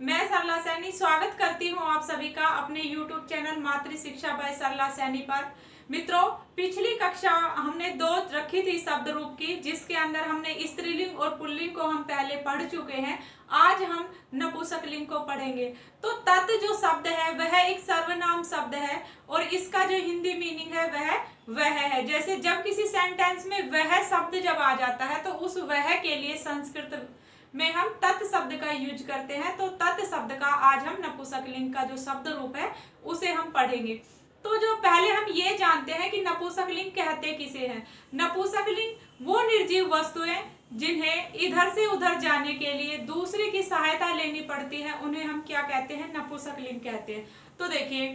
मैं सरला सैनी स्वागत करती हूँ आप सभी का अपने YouTube चैनल मातृ शिक्षा बाय सरला सैनी पर। मित्रों, पिछली कक्षा हमने 2 रखी थी शब्द रूप की, जिसके अंदर हमने स्त्रीलिंग और पुल्लिंग को हम पहले पढ़ चुके हैं। आज हम नपुंसकलिंग को पढ़ेंगे। तो तत् जो शब्द है वह एक सर्वनाम शब्द है और इसका जो हिंदी मीनिंग है वह है। जैसे जब किसी सेंटेंस में वह शब्द जब आ जाता है तो उस वह के लिए संस्कृत में हम तत् शब्द का यूज करते हैं। तो तत् शब्द का आज हम नपुंसकलिंग का जो शब्द रूप है उसे हम पढ़ेंगे। तो जो पहले हम ये जानते हैं कि नपुंसकलिंग कहते किसे हैं। नपुंसकलिंग वो निर्जीव वस्तुएं जिन्हें इधर से उधर जाने के लिए दूसरे की सहायता लेनी पड़ती है, उन्हें हम क्या कहते हैं, नपुंसकलिंग कहते हैं। तो देखिए,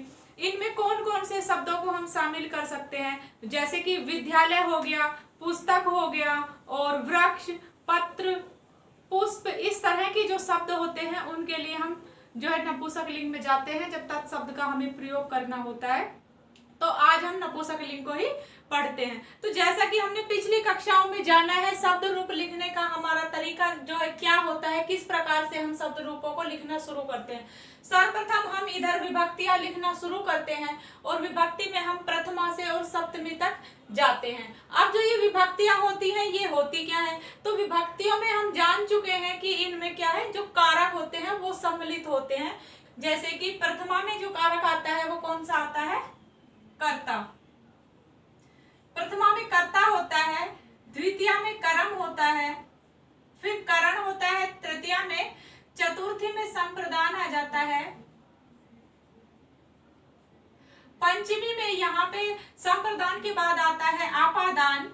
इनमें कौन कौन से शब्दों को हम शामिल कर सकते हैं, जैसे कि विद्यालय हो गया, पुस्तक हो गया और वृक्ष, पत्र, पुष्प, इस तरह के जो शब्द होते हैं उनके लिए हम जो है नपुंसकलिंग में जाते हैं जब तत् शब्द का हमें प्रयोग करना होता है। तो आज हम नपुंसकलिंग को ही पढ़ते हैं। तो जैसा कि हमने पिछली कक्षाओं में जाना है, शब्द रूप लिखने का हमारा तरीका जो है क्या होता है, किस प्रकार से हम शब्द रूपों को लिखना शुरू करते हैं। सर्वप्रथम हम इधर विभक्तियां लिखना शुरू करते हैं और विभक्ति में हम प्रथमा से और सप्तमी तक जाते हैं। अब जो ये विभक्तियां होती हैं ये होती क्या है, तो विभक्तियों में हम जान चुके हैं कि इनमें क्या है, जो कारक होते हैं वो सम्मिलित होते हैं। जैसे कि प्रथमा में जो कारक आता है वो कौन सा आता है, कर्ता। प्रथमा में कर्ता होता है, द्वितीया में कर्म होता है, फिर करण होता है, तृतीया में, चतुर्थी में संप्रदान आ जाता है, पंचमी में यहाँ पे संप्रदान के बाद आता है आपादान,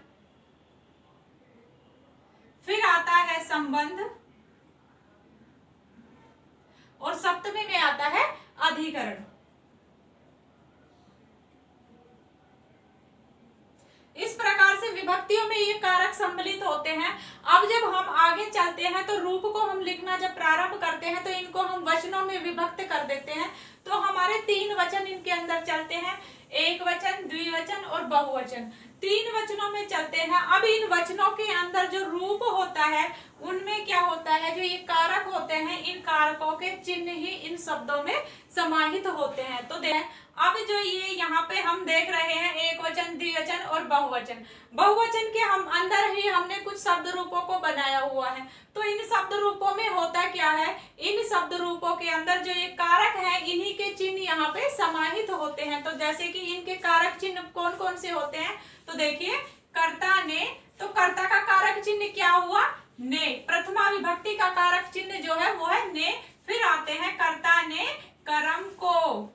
फिर आता है संबंध और सप्तमी में आता है अधिकरण। इस प्रकार से विभक्तियों में ये कारक सम्मिलित होते हैं। अब जब हम आगे चलते हैं तो रूप को हम लिखना जब प्रारंभ करते हैं तो इनको हम वचनों में विभक्त कर देते हैं। तो हमारे 3 वचन इनके अंदर चलते हैं, एक वचन, द्विवचन और बहुवचन। 3 वचनों में चलते हैं। अब इन वचनों के अंदर जो रूप होता है उनमें क्या होता है, जो ये कारक होते हैं, इन कारकों के चिन्ह ही इन शब्दों में समाहित होते हैं। तो अब जो ये यहाँ पे हम देख रहे हैं एक वचन, द्विवचन और बहुवचन। बहुवचन के हम अंदर ही हमने कुछ शब्द रूपों को बनाया हुआ है। तो इन शब्द रूपों में होता क्या है, इन शब्द रूपों के अंदर जो ये कारक है इन्हीं के चिन्ह यहाँ पे समाहित होते हैं। तो जैसे कि इनके कारक चिन्ह कौन कौन से होते हैं, तो देखिए, कर्ता ने, तो कर्ता का कारक चिन्ह क्या हुआ, ने। प्रथमा विभक्ति का कारक चिन्ह जो है वो है ने। फिर आते हैं कर्ता ने कर्म को,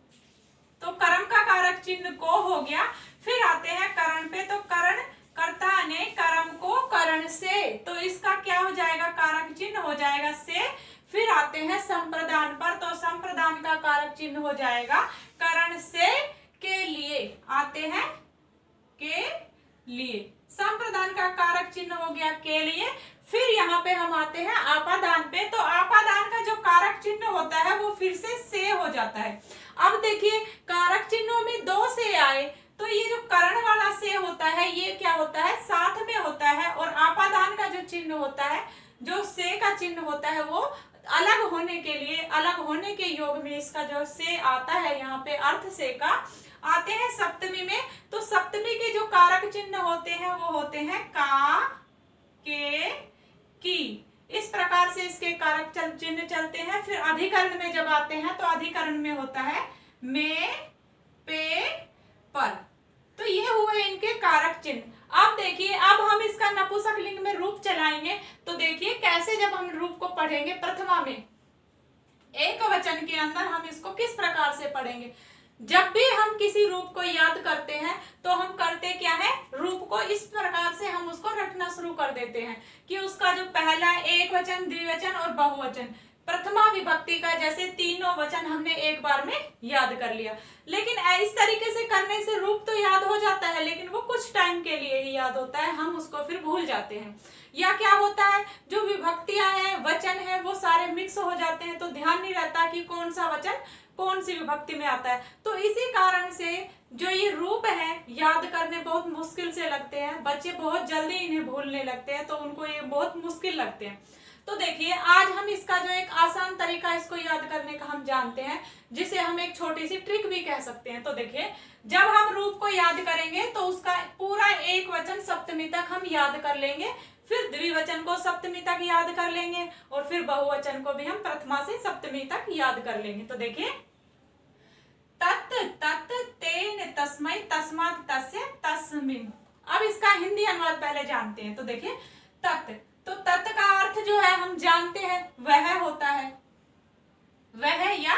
तो कर्म का कारक चिन्ह को हो गया। फिर आते हैं करण पे, तो करण, कर्ता ने कर्म को करण से, तो इसका क्या हो जाएगा, कारक चिन्ह हो जाएगा से। फिर आते हैं संप्रदान पर, तो संप्रदान का कारक चिन्ह हो जाएगा करण से के लिए, आते हैं के लिए, संप्रदान का कारक चिन्ह हो गया के लिए। फिर यहाँ पे हम आते हैं आपादान पे, तो आपादान का जो कारक चिन्ह होता है वो फिर से हो जाता है। अब देखिए, कारक चिन्हों में 2 से आए, तो ये जो करण वाला से होता है ये क्या होता है, साथ में होता है। और आपादान का जो चिन्ह होता है, जो से का चिन्ह होता है, वो अलग होने के लिए, अलग होने के योग में इसका जो से आता है यहाँ पे अर्थ से का। आते हैं सप्तमी में, तो सप्तमी के जो कारक चिन्ह होते हैं वो होते हैं का, के, की। इस प्रकार से इसके कारक चिन्ह चलते हैं। फिर अधिकरण में जब आते हैं तो अधिकरण में होता है में, पे, पर। तो ये हुए इनके कारक चिन्ह। अब देखिए, अब हम इसका नपुंसकलिंग में रूप चलाएंगे। तो देखिए कैसे जब हम रूप को पढ़ेंगे, प्रथमा में एक वचन के अंदर हम इसको किस प्रकार से पढ़ेंगे। जब भी हम किसी रूप को याद करते हैं तो हम करते क्या है, रूप को इस प्रकार से हम उसको रखना शुरू कर देते हैं कि उसका जो पहला एक वचन, द्विवचन और बहुवचन, प्रथमा विभक्ति का जैसे तीनों वचन हमने एक बार में याद कर लिया। लेकिन इस तरीके से करने से रूप तो याद हो जाता है, लेकिन वो कुछ टाइम के लिए ही याद होता है, हम उसको फिर भूल जाते हैं। या क्या होता है, जो विभक्तियां हैं, वचन है, वो सारे मिक्स हो जाते हैं, तो ध्यान नहीं रहता कि कौन सा वचन कौन सी विभक्ति में आता है। तो इसी कारण से जो ये रूप है याद करने बहुत मुश्किल से लगते हैं, बच्चे बहुत जल्दी इन्हें भूलने लगते हैं, तो उनको ये बहुत मुश्किल लगते हैं। तो देखिए, आज हम इसका जो एक आसान तरीका इसको याद करने का हम जानते हैं, जिसे हम एक छोटी सी ट्रिक भी कह सकते हैं। तो देखिए, जब हम रूप को याद करेंगे तो उसका पूरा एक वचन सप्तमी तक हम याद कर लेंगे, फिर द्विवचन को सप्तमी तक याद कर लेंगे, और फिर बहुवचन को भी हम प्रथमा से सप्तमी तक याद कर लेंगे। तो देखिए, तत्, तत्, तेन, तस्मै, तस्मात्, तस्य, तस्मिन्। अब इसका हिंदी अनुवाद पहले जानते हैं। तो देखिए, तत्, तो तत् का अर्थ जो है हम जानते हैं, वह होता है, वह या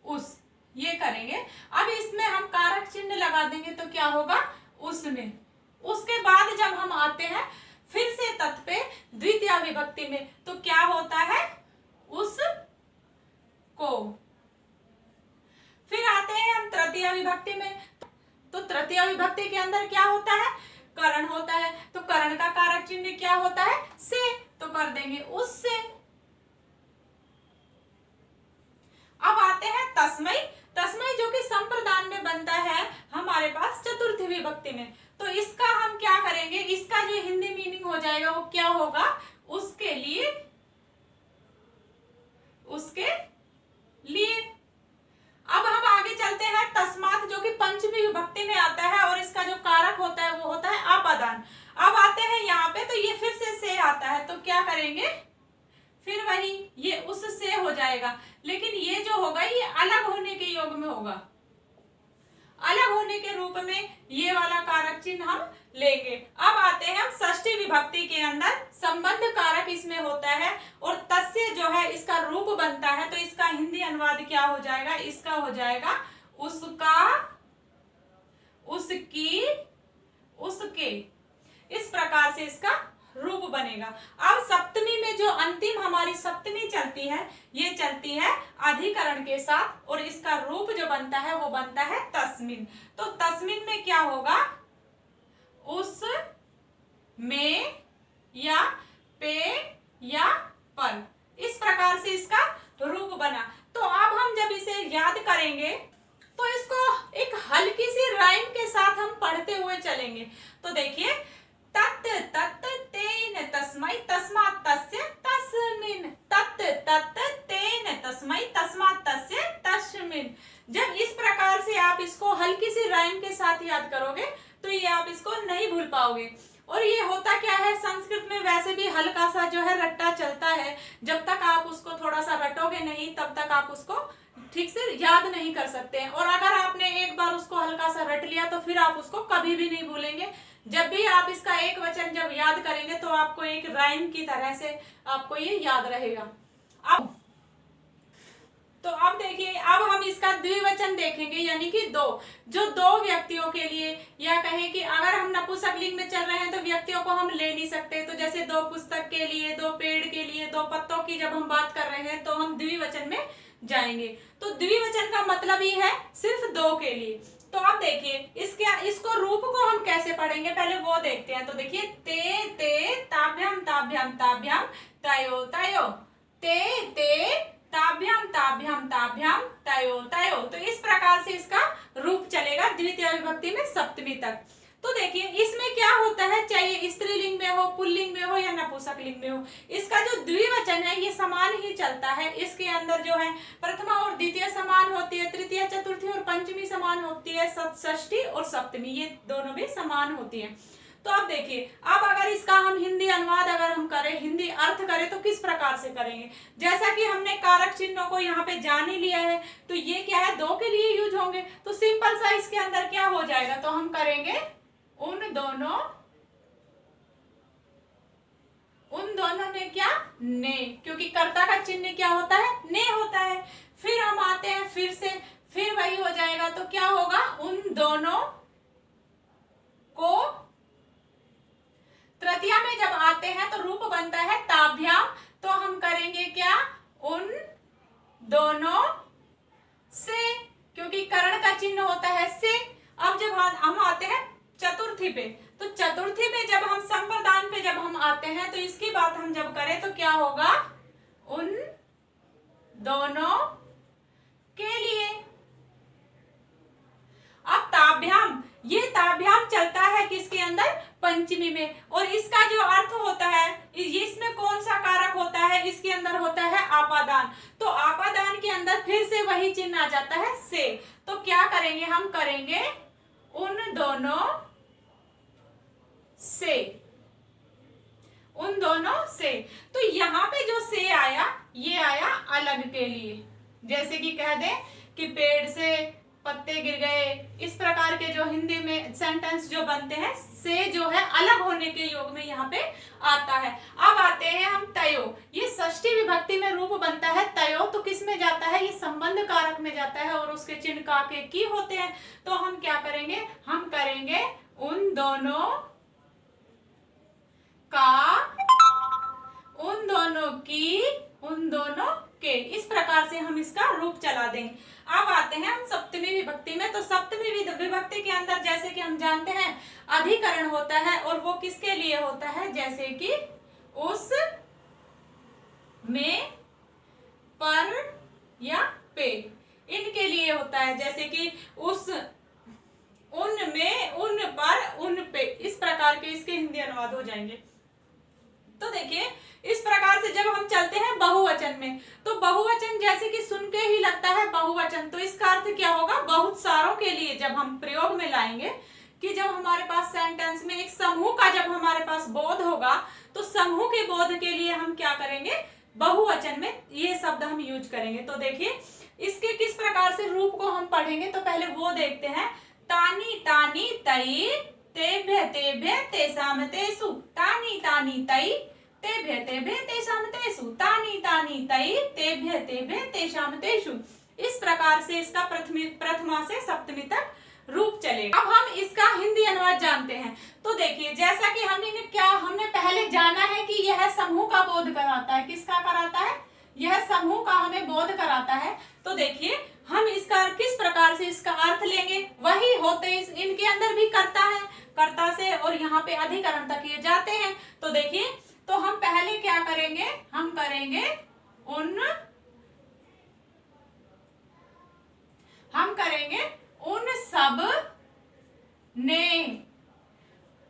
उस, ये करेंगे। अब इसमें हम कारक चिन्ह लगा देंगे तो क्या होगा, उसमें। उसके बाद जब हम आते हैं फिर से तत् पे द्वितीय विभक्ति में, तो क्या होता है, उस को। फिर आते हैं हम तृतीय विभक्ति में, तो तृतीय विभक्ति के अंदर क्या होता है, करण होता है। तो करण का कारक चिन्ह क्या होता है, से, तो कर देंगे उससे। अब आते हैं तस्मै, तस्मै जो कि संप्रदान में बनता है हमारे पास चतुर्थी विभक्ति में। तो इसका हम क्या करेंगे, इसका जो हिंदी मीनिंग हो जाएगा वो क्या होगा, उसके लिए, उसके लिए। अब हम आगे चलते हैं तस्मात्, जो कि पंचमी विभक्ति में आता है, और इसका जो कारक होता है वो होता है आपादान। अब आते हैं यहाँ पे, तो ये फिर से आता है, तो क्या करेंगे, फिर वही ये उससे हो जाएगा, लेकिन ये जो होगा ये अलग होने के योग में होगा, अलग होने के रूप में ये वाला कारक चिन्ह हम लेंगे। अब आते हैं हम षष्ठी विभक्ति के अंदर, संबंध कारक इसमें होता है, और तस्य जो है इसका रूप बनता है। तो इसका हिंदी अनुवाद क्या हो जाएगा, इसका हो जाएगा उसका, उसकी, उसके। इस प्रकार से इसका रूप बनेगा। अब सप्तमी में जो अंतिम हमारी सप्तमी चलती है, ये चलती है अधिकरण के साथ, और इसका रूप जो बनता है वो बनता है तस्मिन्। तो तस्मिन् में क्या होगा, उस में, या पे, या पर। इस प्रकार से इसका रूप बना। तो अब हम जब इसे याद करेंगे तो इसको एक हल्की सी राइम के साथ हम पढ़ते हुए चलेंगे। तो देखिए, तत्, तत्, तेन, तस्मै, तस्मात्, तस्य, तस्मिन्। तत्, तत्, तेन, तस्मै, तस्मात्, तस्य, तस्मिन्। जब इस प्रकार से आप इसको हल्की सी राइम के साथ याद करोगे तो ये आप इसको नहीं भूल पाओगे। और ये होता क्या है, संस्कृत में वैसे भी हल्का सा जो है रट्टा चलता है, जब तक आप उसको थोड़ा सा रटोगे नहीं तब तक आप उसको ठीक से याद नहीं कर सकते हैं। और अगर आपने एक बार उसको हल्का सा रट लिया तो फिर आप उसको कभी भी नहीं भूलेंगे। जब भी आप इसका एक वचन जब याद करेंगे तो आपको एक राइम की तरह से आपको ये याद रहेगा। अब देखिए, अब हम इसका द्विवचन देखेंगे, यानी कि दो, जो दो व्यक्तियों के लिए, या कहें कि अगर हम नपुंसकलिंग में चल रहे हैं तो व्यक्तियों को हम ले नहीं सकते। तो जैसे दो पुस्तक के लिए, दो पेड़ के लिए, दो पत्तों की जब हम बात कर रहे हैं तो हम द्विवचन में जाएंगे। तो द्विवचन का मतलब ही है सिर्फ दो के लिए। तो अब देखिए इसको रूप को हम कैसे पढ़ेंगे, पहले वो देखते हैं। तो देखिए, ते, ते, ताभ्याम, ताभ्याम, ताभ्याम, तयो, तयो, ते, ते, ताभ्याम, ताभ्याम, ताभ्याम, तयो, तयो। तो इस प्रकार से इसका रूप चलेगा द्वितीय विभक्ति में सप्तमी तक। तो देखिए, इसमें क्या होता है, चाहे स्त्रीलिंग में हो, पुल्लिंग में हो, या नपुंसकलिंग में हो, इसका जो द्विवचन है ये समान ही चलता है। इसके अंदर जो है प्रथमा और द्वितीय समान होती है, तृतीय, चतुर्थी और पंचमी समान होती है, षष्ठी और सप्तमी ये दोनों भी समान होती है। तो अब देखिए, अब अगर इसका हम हिंदी अनुवाद अगर हम करें, हिंदी अर्थ करें, तो किस प्रकार से करेंगे। जैसा कि हमने कारक चिन्हों को यहाँ पे जान ही लिया है, तो ये क्या है, दो के लिए यूज होंगे। तो सिंपल सा इसके अंदर क्या हो जाएगा, तो हम करेंगे उन दोनों ने क्या, ने, क्योंकि कर्ता का चिन्ह क्या होता है, ने होता है। फिर हम आते हैं फिर से, फिर वही हो जाएगा। तो क्या होगा, उन दोनों को। तृतीय में जब आते हैं तो रूप बनता है ताभ्याम, तो हम करेंगे क्या, उन दोनों से, क्योंकि करण का चिन्ह होता है से। अब जब हम आते हैं चतुर्थी पे, तो चतुर्थी में जब हम संप्रदान पे जब हम आते हैं तो इसकी बात हम जब करें तो क्या होगा, उन दोनों के लिए। अब ताभ्याम, ये ताभ्याम चलता है किसके अंदर, पंचमी में, और इसका जो अर्थ होता है, इसमें कौन सा कारक होता है, इसके अंदर होता है आपादान। तो आपादान के अंदर फिर से वही चिन्ह आ जाता है से। तो क्या करेंगे, हम करेंगे उन दोनों से, उन दोनों से। तो यहाँ पे जो से आया ये आया अलग के लिए, जैसे कि कह दे कि पेड़ से पत्ते गिर गए, इस प्रकार के जो हिंदी में सेंटेंस जो बनते हैं से जो है अलग होने के योग में यहाँ पे आता है। अब आते हैं हम तयो, ये षष्ठी विभक्ति में रूप बनता है तयो, तो किस में जाता है, ये संबंध कारक में जाता है और उसके चिन्ह का के की होते हैं। तो हम क्या करेंगे, हम करेंगे उन दोनों का, उन दोनों की, उन दोनों के, इस प्रकार से हम इसका रूप चला देंगे। अब आते हैं हम सप्तमी विभक्ति में। तो सप्तमी विभक्ति के अंदर जैसे कि हम जानते हैं अधिकरण होता है, और वो किसके लिए होता है, जैसे कि उस, में, पर या पे, इनके लिए होता है। जैसे कि उस, उन में, उन पर, उन पे, इस प्रकार के इसके हिंदी अनुवाद हो जाएंगे। तो देखिए इस प्रकार से जब हम चलते हैं बहुवचन में, तो बहुवचन जैसे कि सुन के ही लगता है बहुवचन, तो इसका अर्थ क्या होगा, बहुत सारों के लिए जब हम प्रयोग में लाएंगे कि जब हमारे पास सेंटेंस में एक समूह का जब हमारे पास बोध होगा, तो समूह के बोध के लिए हम क्या करेंगे, बहुवचन में ये शब्द हम यूज करेंगे। तो देखिए इसके किस प्रकार से रूप को हम पढ़ेंगे, तो पहले वो देखते हैं। तानी तानी तई तेभ्य तेभ्य तेषाम तेषु, तानी तानी तई तेभ्य तेभ्य तेषाम तेषु, तानी तानी तई तेभ्य तेभ्य तेषाम तेषु। इस प्रकार से इसका प्रथमा से सप्तमी तक रूप चलेगा। अब हम इसका हिंदी अनुवाद जानते हैं। तो देखिए जैसा कि हमने पहले जाना है कि यह समूह का बोध कराता है। किसका कराता है, यह समूह का हमें बोध कराता है। तो देखिए हम इसका किस प्रकार से इसका अर्थ लेंगे, वही होते इनके अंदर भी कर्ता है, कर्ता से और यहाँ पे अधिकरण तक ये जाते हैं। तो देखिए तो हम पहले क्या करेंगे, हम करेंगे उन सब ने।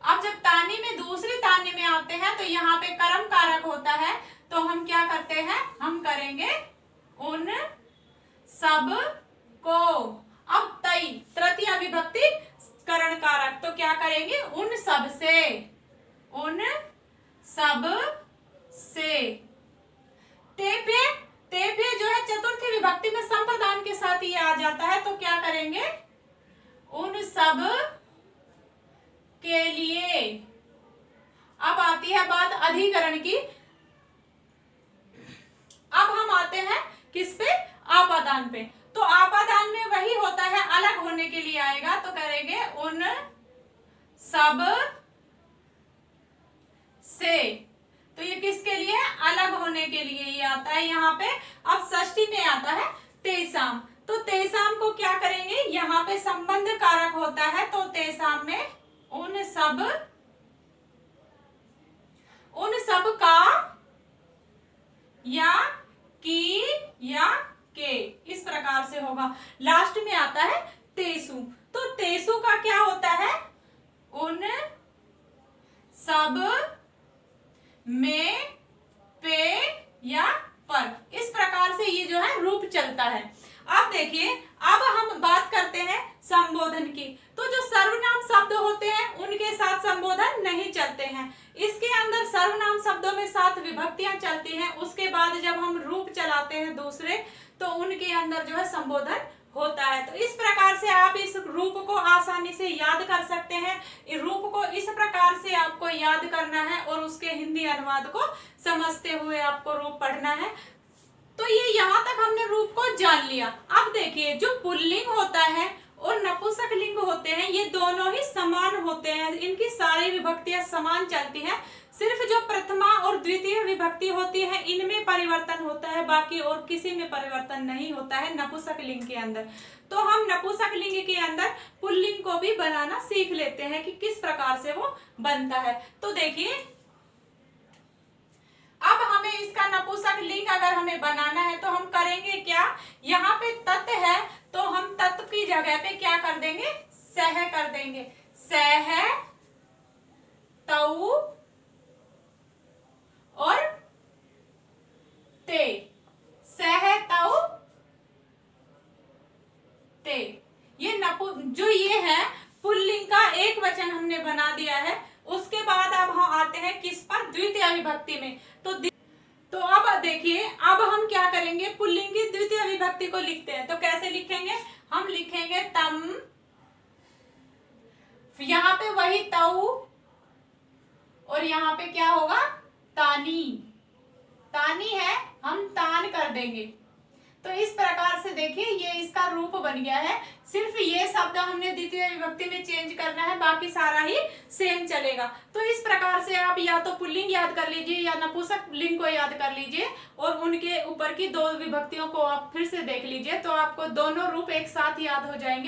अब जब तानी में दूसरी तानी में आते हैं तो यहाँ पे कर्म कारक होता है, तो हम क्या करते हैं, हम करेंगे उन सब को। अब तई तृतीय विभक्ति करण कारक, तो क्या करेंगे, उन सब से, उन सब से। तेभ्य, तेभ्य जो है चतुर्थी विभक्ति में संप्रदान के साथ ये आ जाता है, तो क्या करेंगे, उन सब के लिए। अब आती है बात अधिकरण की। अब हम आते हैं किस पे, आपादान पे। तो आपादान में वही होता है, अलग होने के लिए आएगा, तो करेंगे उन सब से। तो ये किसके लिए, अलग होने के लिए ये आता है यहाँ पे। अब षष्ठी में आता है तेसाम, तो तेसाम को क्या करेंगे, यहाँ पे संबंध कारक होता है, तो तेसाम में उन सब का या की या के, इस प्रकार से होगा। लास्ट में आता है तेसु, तो तेसु का क्या होता है, उन सब में, पे या पर, इस प्रकार से ये जो है रूप चलता है। अब देखिए अब हम बात करते हैं संबोधन की। तो जो सर्वनाम शब्द होते हैं उनके साथ संबोधन नहीं चलते हैं। इसके अंदर सर्वनाम शब्दों में 7 विभक्तियां चलती हैं, उसके बाद जब हम रूप चलाते हैं दूसरे, तो उनके अंदर जो है संबोधन होता है। तो इस प्रकार से आप इस रूप को आसानी से याद कर सकते हैं। इस रूप को इस प्रकार से आपको याद करना है और उसके हिंदी अनुवाद को समझते हुए आपको रूप पढ़ना है। तो ये यहाँ तक हमने रूप को जान लिया। अब देखिए जो पुल्लिंग होता है और नपुंसक लिंग होते हैं, ये दोनों ही समान होते हैं, इनकी सारी विभक्तियां समान चलती हैं। सिर्फ जो प्रथमा और द्वितीय विभक्ति होती है इनमें परिवर्तन होता है, बाकी और किसी में परिवर्तन नहीं होता है नपुंसक लिंग के अंदर। तो हम नपुंसक लिंग के अंदर पुल्लिंग को भी बनाना सीख लेते हैं कि किस प्रकार से वो बनता है। तो देखिए अब हमें इसका नपुंसक लिंग अगर हमें बनाना है तो हम करेंगे क्या, यहाँ पे तत् है तो हम तत् की जगह पे क्या कर देंगे, सह कर देंगे। सह, तऊ और ते, सह, तऊ, द्वितीय विभक्ति में। तो अब देखिए, अब हम क्या करेंगे, पुल्लिंगी द्वितीय विभक्ति को लिखते हैं। तो कैसे लिखेंगे, हम लिखेंगे तम, यहाँ पे वही तऊ, और यहाँ पे क्या होगा, तानी। तानी है, हम तान कर देंगे। तो इस प्रकार से देखिए ये इसका रूप बन गया है। सिर्फ ये शब्द हमने द्वितीय विभक्ति में चेंज करना है, बाकी सारा ही सेम चलेगा। तो इस प्रकार से आप या तो पुल्लिंग याद कर लीजिए या नपुंसक लिंग को याद कर लीजिए, और उनके ऊपर की दो विभक्तियों को आप फिर से देख लीजिए, तो आपको दोनों रूप एक साथ याद हो जाएंगे।